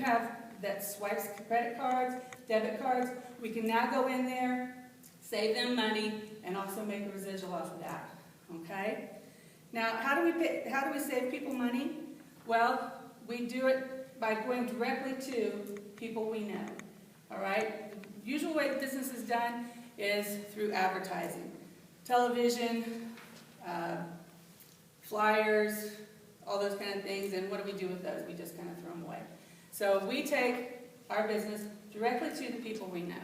have that swipes credit cards, debit cards, we can now go in there, save them money, and also make a residual off of that, okay? Now, how do we save people money? Well, we do it by going directly to people we know, all right? The usual way business is done is through advertising. Television, flyers, all those kind of things, and what do we do with those? We just kind of throw them away. So we take our business directly to the people we know,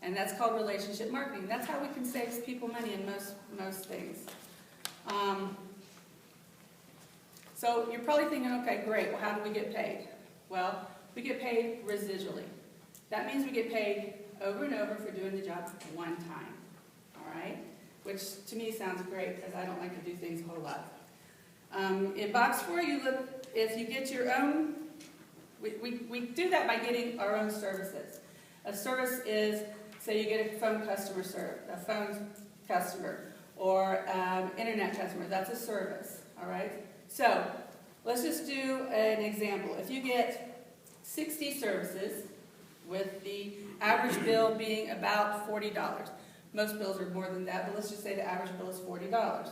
and that's called relationship marketing. That's how we can save people money in most things. So you're probably thinking, okay, great, well, how do we get paid? Well, we get paid residually. That means we get paid over and over for doing the job one time, all right? Which to me sounds great, because I don't like to do things a whole lot. In box 4, you look, if you get your own, we do that by getting our own services. A service is, say you get a phone customer, or internet customer, that's a service, all right? So, let's just do an example. If you get 60 services, with the average bill being about $40. Most bills are more than that, but let's just say the average bill is $40.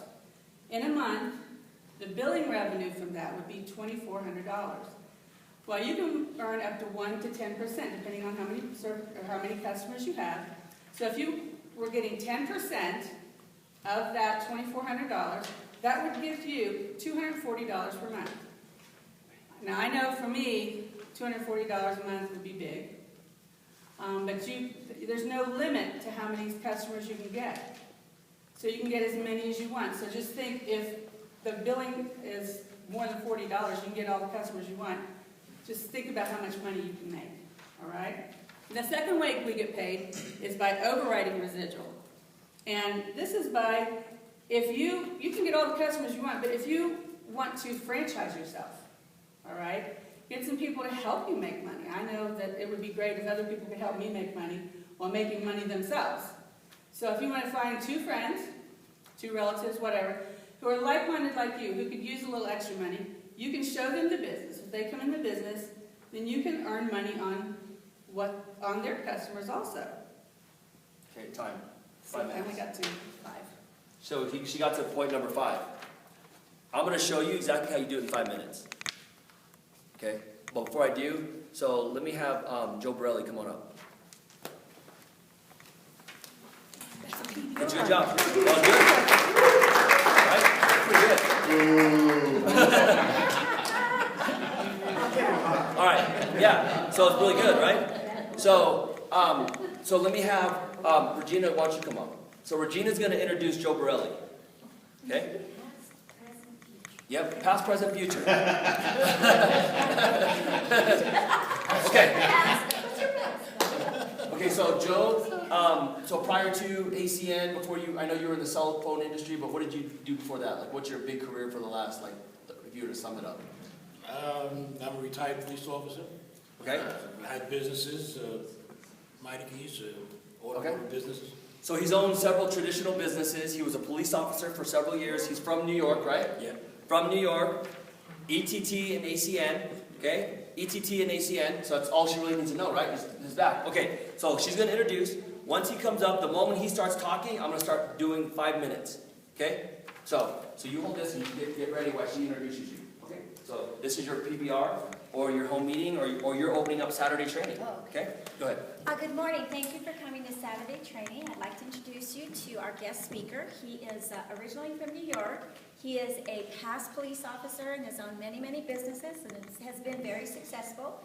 In a month, the billing revenue from that would be $2,400. Well, you can earn up to 1 to 10%, depending on how many customers you have. So if you were getting 10% of that $2,400, that would give you $240 per month. Now, I know for me, $240 a month would be big. But there's no limit to how many customers you can get. So you can get as many as you want. So just think, if the billing is more than $40, you can get all the customers you want. Just think about how much money you can make, all right? And the second way we get paid is by overriding residual. And this is by, if you can get all the customers you want, but if you want to franchise yourself, all right? Get some people to help you make money. I know that it would be great if other people could help me make money while making money themselves. So if you want to find 2 friends, 2 relatives, whatever, who are like-minded like you, who could use a little extra money, you can show them the business. If they come in the business, then you can earn money on their customers also. Okay, time. 5 I minutes. only got to 5. So she got to point number 5. I'm going to show you exactly how you do it in 5 minutes. Okay, but before I do, so let me have Joe Borelli come on up. That's a good job. That was good. Right? Pretty good. All right. Yeah. So it's really good, right? So let me have Regina. Why don't you come up? So Regina's going to introduce Joe Borelli. Okay. Yep, past, present, future. Okay. Okay, so Joe, so prior to ACN, I know you were in the cell phone industry, but what did you do before that? Like, what's your big career for the last, if you were to sum it up? I'm a retired police officer. Okay. I had businesses, mighty keys, automotive businesses. So he's owned several traditional businesses. He was a police officer for several years. He's from New York, right? Yeah. From New York, ETT and ACN, okay? ETT and ACN, so that's all she really needs to know, right? His back. Okay, so she's going to introduce. Once he comes up, the moment he starts talking, I'm going to start doing 5 minutes, okay? So you hold this and you get ready while she introduces you, okay? So this is your PBR, or your home meeting, or you're opening up Saturday training, okay? Go ahead. Good morning. Thank you for coming to Saturday training. I'd like to introduce you to our guest speaker. He is originally from New York. He is a past police officer and has owned many, many businesses and has been very successful.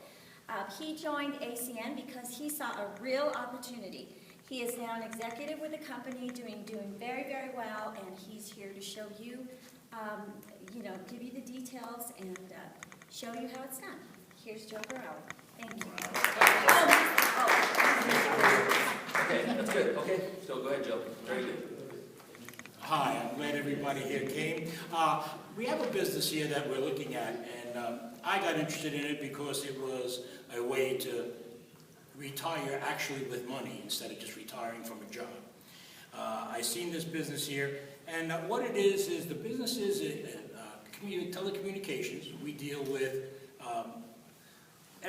He joined ACN because he saw a real opportunity. He is now an executive with the company, doing very, very well, and he's here to show you, give you the details and show you how it's done. Here's Joe Borelli. Thank you. Okay, that's good. Okay, so go ahead, Joe. Very good. Hi, I'm glad everybody here came. We have a business here that we're looking at, and I got interested in it because it was a way to retire actually with money instead of just retiring from a job. I seen this business here, and what it is the business is telecommunications. We deal with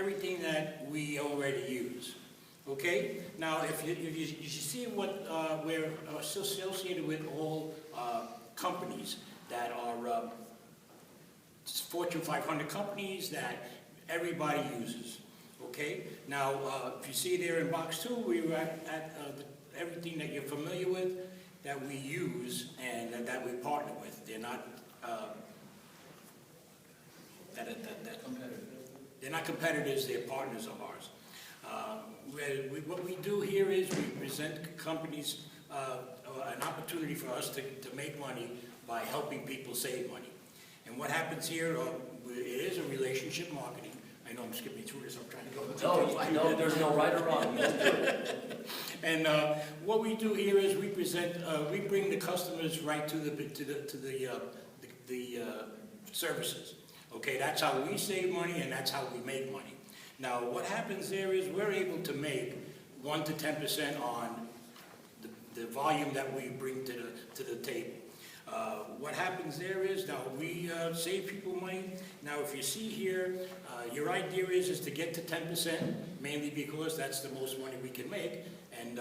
everything that we already use. Okay? Now, if you see what we're associated with all companies that are Fortune 500 companies that everybody uses. Okay? Now, if you see there in box 2, we were at everything that you're familiar with that we use and that we partner with. They're not they're not competitors, they're partners of ours. What we do here is we present companies an opportunity for us to make money by helping people save money. And what happens here, it is a relationship marketing. I know I'm skipping through this, I'm trying to go. No, I know there's no right or wrong. And what we do here is we present, we bring the customers right to the services. Okay, that's how we save money and that's how we make money. Now, what happens there is we're able to make 1 to 10% on the volume that we bring to the table. What happens there is, now we save people money. Now if you see here, your idea is to get to 10%, mainly because that's the most money we can make, and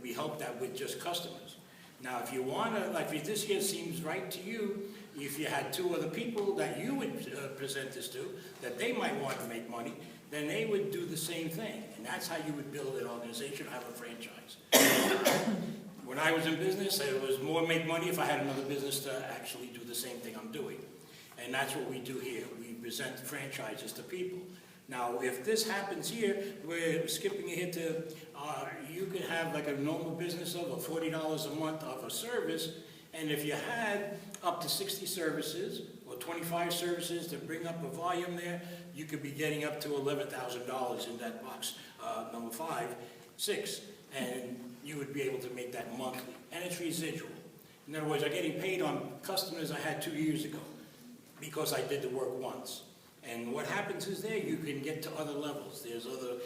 we help that with just customers. Now if you want to, like if this here seems right to you, if you had 2 other people that you would present this to, that they might want to make money, then they would do the same thing. And that's how you would build an organization, have a franchise. When I was in business, it was more make money if I had another business to actually do the same thing I'm doing. And that's what we do here. We present franchises to people. Now, if this happens here, we're skipping ahead to, you could have like a normal business of $40 a month of a service, and if you had up to 60 services or 25 services to bring up a volume there, you could be getting up to $11,000 in that box number 6, and you would be able to make that monthly, and it's residual. In other words, I'm getting paid on customers I had 2 years ago because I did the work once. And what happens is there, you can get to other levels. There's other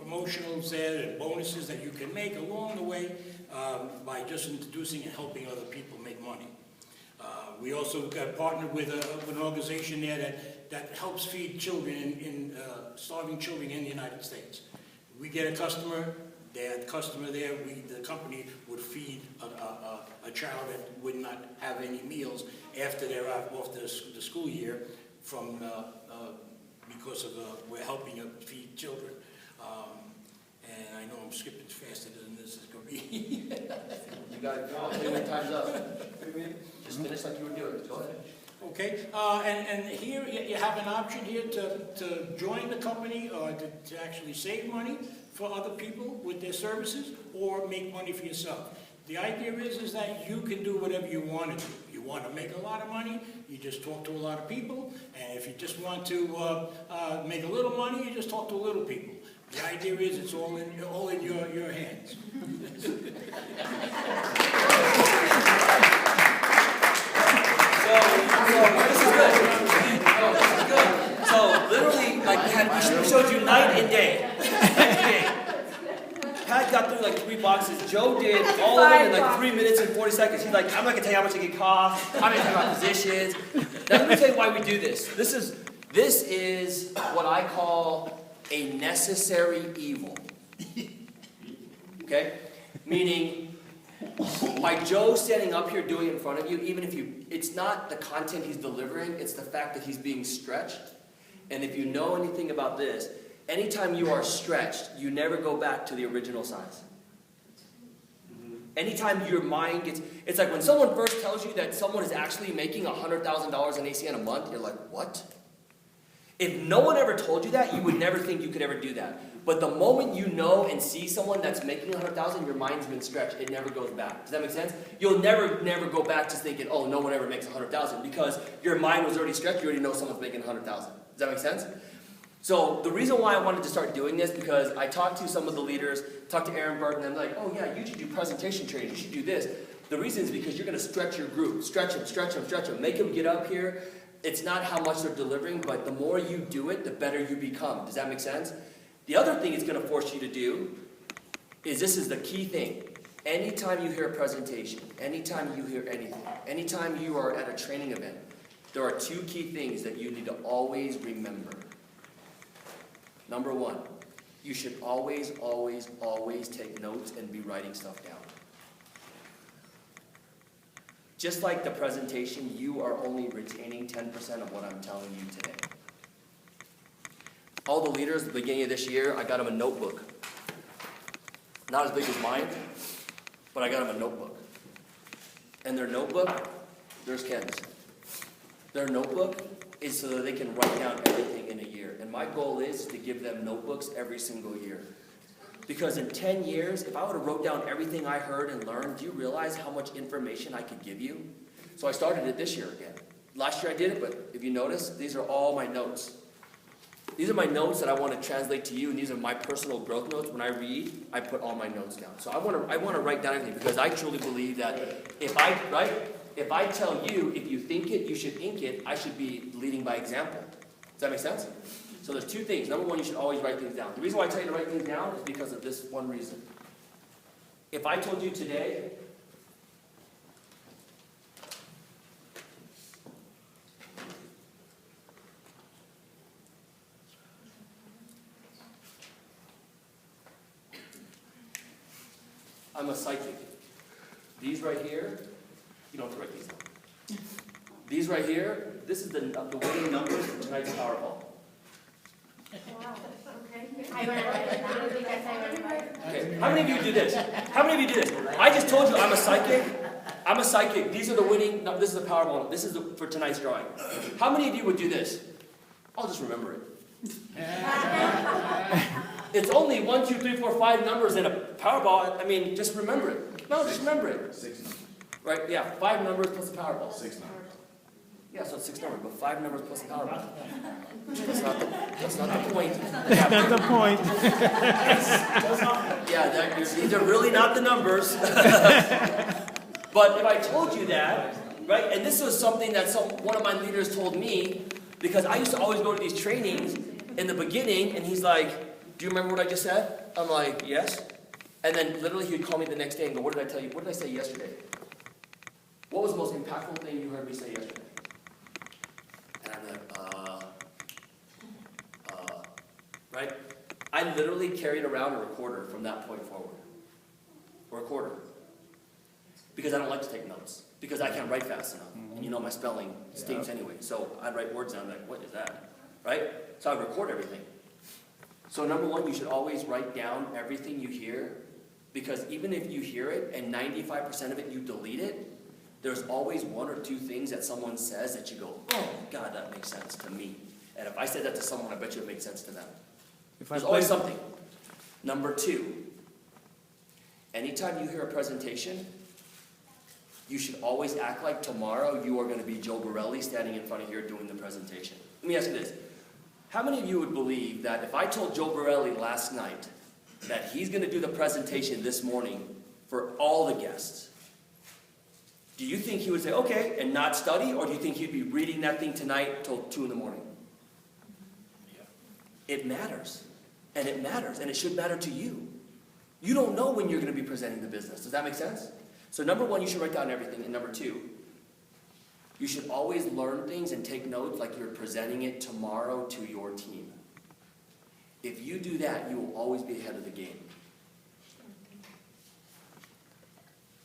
promotionals there and bonuses that you can make along the way by just introducing and helping other people make money. We also got partnered with an organization there that helps feed children, starving children in the United States. We get a customer, the company would feed a child that would not have any meals after they're off the school year from because of we're helping feed children. And I know I'm skipping faster than this is going to be. You got it. Your time's up. Just finish like you were doing. Go ahead. Okay, and here you have an option here to join the company or to actually save money for other people with their services or make money for yourself. The idea is that you can do whatever you want to do. You want to make a lot of money, you just talk to a lot of people, and if you just want to make a little money, you just talk to little people. The idea is it's all in your hands. So literally, like we showed you night and day. Pat got through like 3 boxes. Joe did all of them in like 3 minutes and 40 seconds. He's like, I'm not gonna tell you how much it can cost. I'm not gonna tell you about positions. Now let me tell you why we do this. This is what I call a necessary evil. Okay? Meaning, by Joe standing up here doing it in front of you, even if it's not the content he's delivering, it's the fact that he's being stretched. And if you know anything about this, anytime you are stretched, you never go back to the original size. Anytime your mind gets, it's like when someone first tells you that someone is actually making $100,000 in ACN a month, you're like, what? If no one ever told you that, you would never think you could ever do that. But the moment you know and see someone that's making $100,000, your mind's been stretched. It never goes back. Does that make sense? You'll never go back to thinking, oh, no one ever makes $100,000 because your mind was already stretched. You already know someone's making $100,000. Does that make sense? So the reason why I wanted to start doing this, because I talked to some of the leaders, talked to Aaron Burton, and they're like, oh yeah, you should do presentation training, you should do this. The reason is because you're going to stretch your group. Stretch them, make them get up here. It's not how much they're delivering, but the more you do it, the better you become. Does that make sense? The other thing it's going to force you to do is, this is the key thing. Anytime you hear a presentation, anytime you hear anything, anytime you are at a training event, there are 2 key things that you need to always remember. Number one, you should always, always, always take notes and be writing stuff down. Just like the presentation, you are only retaining 10% of what I'm telling you today. All the leaders at the beginning of this year, I got them a notebook. Not as big as mine, but I got them a notebook. And their notebook, there's Ken's. Their notebook is so that they can write down everything in a year. And my goal is to give them notebooks every single year. Because in 10 years, if I would have wrote down everything I heard and learned, do you realize how much information I could give you? So I started it this year again. Last year I did it, but if you notice, these are all my notes. These are my notes that I want to translate to you, and these are my personal growth notes. When I read, I put all my notes down. So I want to write down everything, because I truly believe that if I tell you, if you think it, you should ink it, I should be leading by example. Does that make sense? So there's two things. Number one, you should always write things down. The reason why I tell you to write things down is because of this one reason. If I told you today, I'm a psychic. These right here, you don't have to write these down. These right here, this is the winning numbers for tonight's Powerball. Wow, okay. I want to write it down because I want to write it. Okay, how many of you do this? How many of you do this? I just told you I'm a psychic. I'm a psychic. These are the winning, no, this is the Powerball. This is for tonight's drawing. How many of you would do this? I'll just remember it. It's only 1, 2, 3, 4, 5 numbers in a Powerball. I mean, just remember it. No, just remember it. 6 numbers. Right, yeah, 5 numbers plus the Powerball. 6 numbers. Yeah, so it's 6 numbers, but 5 numbers plus the Powerball. That's not the point. Yeah, That's the point. yeah, these are really not the numbers. But if I told you that, right, and this was something that one of my leaders told me, because I used to always go to these trainings in the beginning, and he's like, do you remember what I just said? I'm like, yes. And then literally he'd call me the next day and go, what did I tell you? What did I say yesterday? What was the most impactful thing you heard me say yesterday? And I'm like, right? I literally carried around a recorder from that point forward. A recorder. Because I don't like to take notes. Because I can't write fast enough. And you know my spelling stinks anyway. So I'd write words down like, what is that? Right? So I'd record everything. So number one, you should always write down everything you hear. Because even if you hear it and 95% of it you delete it, there's always 1 or 2 things that someone says that you go, oh God, that makes sense to me. And if I said that to someone, I bet you it makes sense to them. There's always something. Number 2, anytime you hear a presentation, you should always act like tomorrow you are going to be Joe Borelli standing in front of here doing the presentation. Let me ask you this. How many of you would believe that if I told Joe Borelli last night that he's going to do the presentation this morning for all the guests, do you think he would say, okay, and not study, or do you think he'd be reading that thing tonight till 2 in the morning? It matters. And it matters, and it should matter to you. You don't know when you're going to be presenting the business. Does that make sense? So number 1, you should write down everything. And number 2, you should always learn things and take notes like you're presenting it tomorrow to your team. If you do that, you will always be ahead of the game.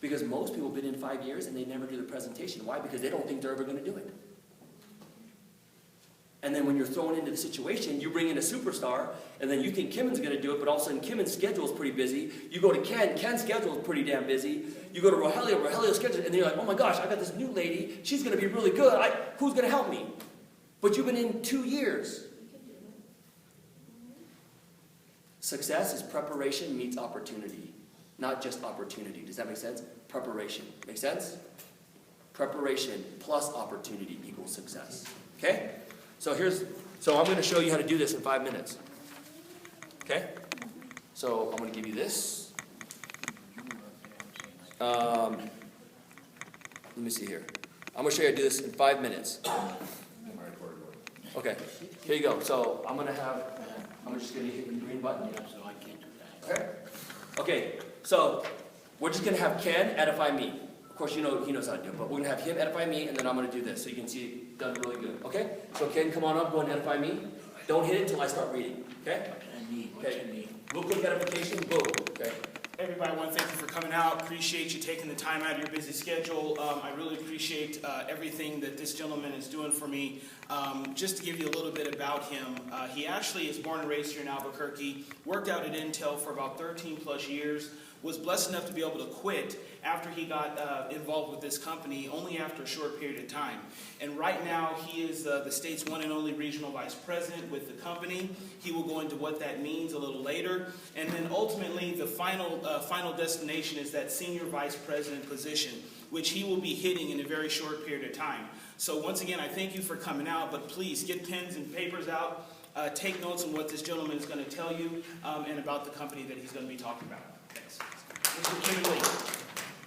Because most people have been in 5 years and they never do the presentation. Why? Because they don't think they're ever going to do it. And then when you're thrown into the situation, you bring in a superstar, and then you think Kimmon's going to do it, but all of a sudden Kimmon's schedule is pretty busy. You go to Ken, Ken's schedule is pretty damn busy. You go to Rogelio, Rogelio's schedule, and then you're like, oh my gosh, I got this new lady, she's going to be really good. Who's going to help me? But you've been in 2 years. Success is preparation meets opportunity, not just opportunity. Does that make sense? Preparation. Make sense? Preparation plus opportunity equals success. Okay? So I'm going to show you how to do this in 5 minutes. Okay? So I'm going to give you this. Let me see here. I'm going to show you how to do this in 5 minutes. Okay. Here you go. So I'm just going to hit the green button. So I can't do that. Okay? Okay. So we're just going to have Ken edify me. Of course, you know he knows how to do it, but we're going to have him edify me, and then I'm going to do this, so you can see it done really good. Okay? So Ken, come on up, go and edify me. Don't hit it until I start reading, okay? What you need. Real quick edification, boom, okay? Everybody, I want to thank you for coming out. Appreciate you taking the time out of your busy schedule. I really appreciate everything that this gentleman is doing for me. Just to give you a little bit about him, he actually is born and raised here in Albuquerque, worked out at Intel for about 13 plus years, was blessed enough to be able to quit after he got involved with this company only after a short period of time. And right now, he is the state's one and only regional vice president with the company. He will go into what that means a little later. And then ultimately, the final destination is that senior vice president position, which he will be hitting in a very short period of time. So once again, I thank you for coming out, but please get pens and papers out. Take notes on what this gentleman is going to tell you and about the company that he's going to be talking about. Thanks. Mr. Kimberly.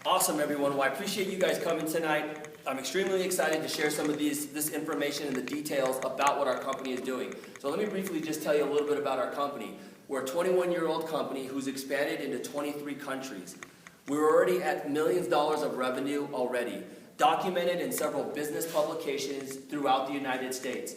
Awesome, everyone. Well, I appreciate you guys coming tonight. I'm extremely excited to share some of this information and the details about what our company is doing. So let me briefly just tell you a little bit about our company. We're a 21-year-old company who's expanded into 23 countries. We're already at millions of dollars of revenue already, documented in several business publications throughout the United States.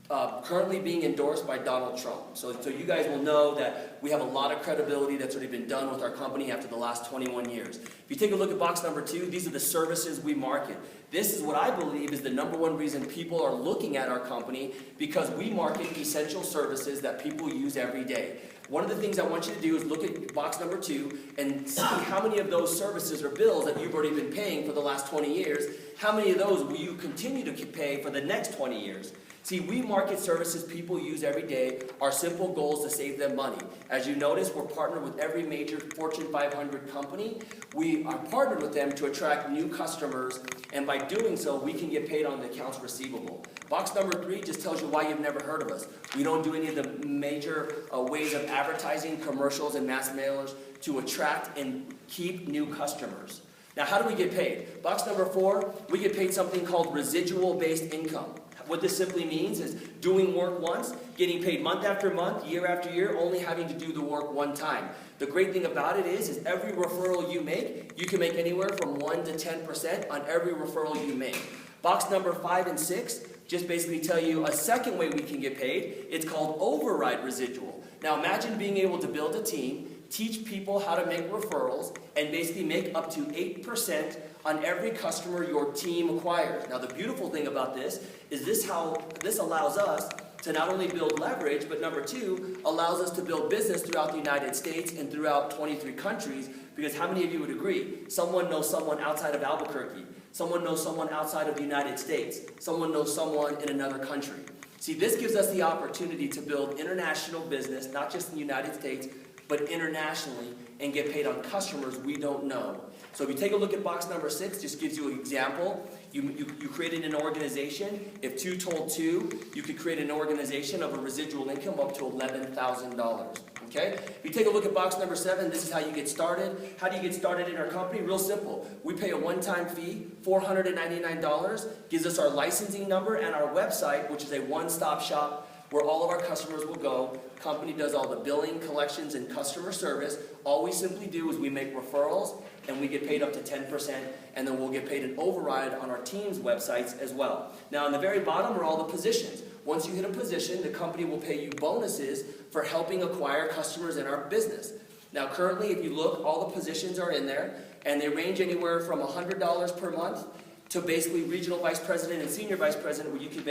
Currently being endorsed by Donald Trump. So you guys will know that we have a lot of credibility that's already been done with our company after the last 21 years. If you take a look at box number 2, these are the services we market. This is what I believe is the number one reason people are looking at our company, because we market essential services that people use every day. One of the things I want you to do is look at box number 2 and see how many of those services or bills that you've already been paying for the last 20 years, how many of those will you continue to pay for the next 20 years? See, we market services people use every day. Our simple goal is to save them money. As you notice, we're partnered with every major Fortune 500 company. We are partnered with them to attract new customers, and by doing so, we can get paid on the accounts receivable. Box number 3 just tells you why you've never heard of us. We don't do any of the major ways of advertising, commercials, and mass mailers to attract and keep new customers. Now, how do we get paid? Box number 4, we get paid something called residual-based income. What this simply means is doing work once, getting paid month after month, year after year, only having to do the work one time. The great thing about it is every referral you make, you can make anywhere from 1 to 10% on every referral you make. Box number 5 and 6 just basically tell you a second way we can get paid. It's called override residual. Now imagine being able to build a team, teach people how to make referrals, and basically make up to 8% on every customer your team acquires. Now the beautiful thing about this is this allows us to not only build leverage, but number 2, allows us to build business throughout the United States and throughout 23 countries, because how many of you would agree? Someone knows someone outside of Albuquerque. Someone knows someone outside of the United States. Someone knows someone in another country. See, this gives us the opportunity to build international business, not just in the United States, but internationally, and get paid on customers we don't know. So if you take a look at box number 6, just gives you an example. You created an organization. If 2 told 2, you could create an organization of a residual income up to $11,000. Okay? If you take a look at box number 7, this is how you get started. How do you get started in our company? Real simple. We pay a one-time fee, $499, gives us our licensing number and our website, which is a one-stop shop where all of our customers will go. Company does all the billing, collections, and customer service. All we simply do is we make referrals, and we get paid up to 10%, and then we'll get paid an override on our team's websites as well. Now, on the very bottom are all the positions. Once you hit a position, the company will pay you bonuses for helping acquire customers in our business. Now, currently, if you look, all the positions are in there, and they range anywhere from $100 per month to basically regional vice president and senior vice president, where you can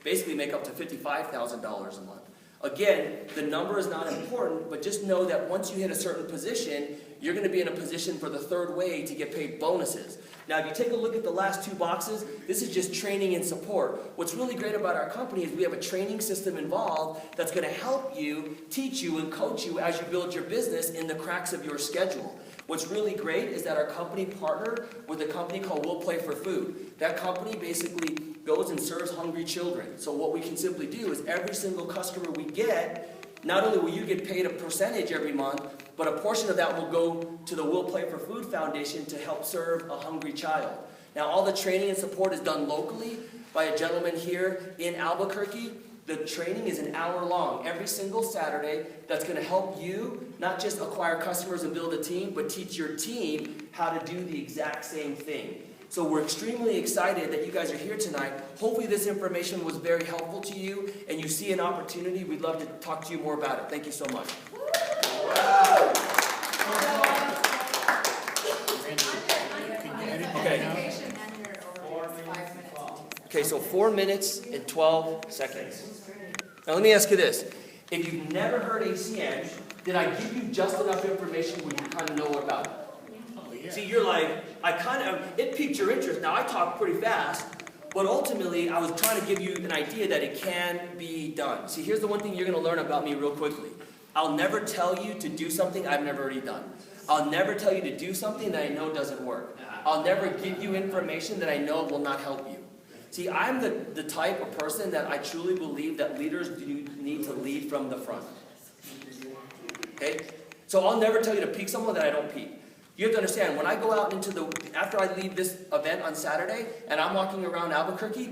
basically make up to $55,000 a month. Again, the number is not important, but just know that once you hit a certain position, you're going to be in a position for the third way to get paid bonuses. Now, if you take a look at the last 2 boxes, this is just training and support. What's really great about our company is we have a training system involved that's going to help you, teach you, and coach you as you build your business in the cracks of your schedule. What's really great is that our company partnered with a company called We'll Play for Food. That company basically goes and serves hungry children. So what we can simply do is every single customer we get, not only will you get paid a percentage every month, but a portion of that will go to the We'll Play for Food Foundation to help serve a hungry child. Now, all the training and support is done locally by a gentleman here in Albuquerque. The training is an hour long every single Saturday that's going to help you not just acquire customers and build a team, but teach your team how to do the exact same thing. So we're extremely excited that you guys are here tonight. Hopefully this information was very helpful to you and you see an opportunity. We'd love to talk to you more about it. Thank you so much. Okay. Okay, so 4 minutes and 12 seconds. Now let me ask you this. If you've never heard ACN, did I give you just enough information where you kind of know about it? See, you're like, it piqued your interest. Now, I talk pretty fast, but ultimately, I was trying to give you an idea that it can be done. See, here's the one thing you're going to learn about me real quickly. I'll never tell you to do something I've never already done. I'll never tell you to do something that I know doesn't work. I'll never give you information that I know will not help you. See, I'm the type of person that I truly believe that leaders do need to lead from the front. Okay? So I'll never tell you to peak someone that I don't peak. You have to understand, when I go out after I leave this event on Saturday, and I'm walking around Albuquerque,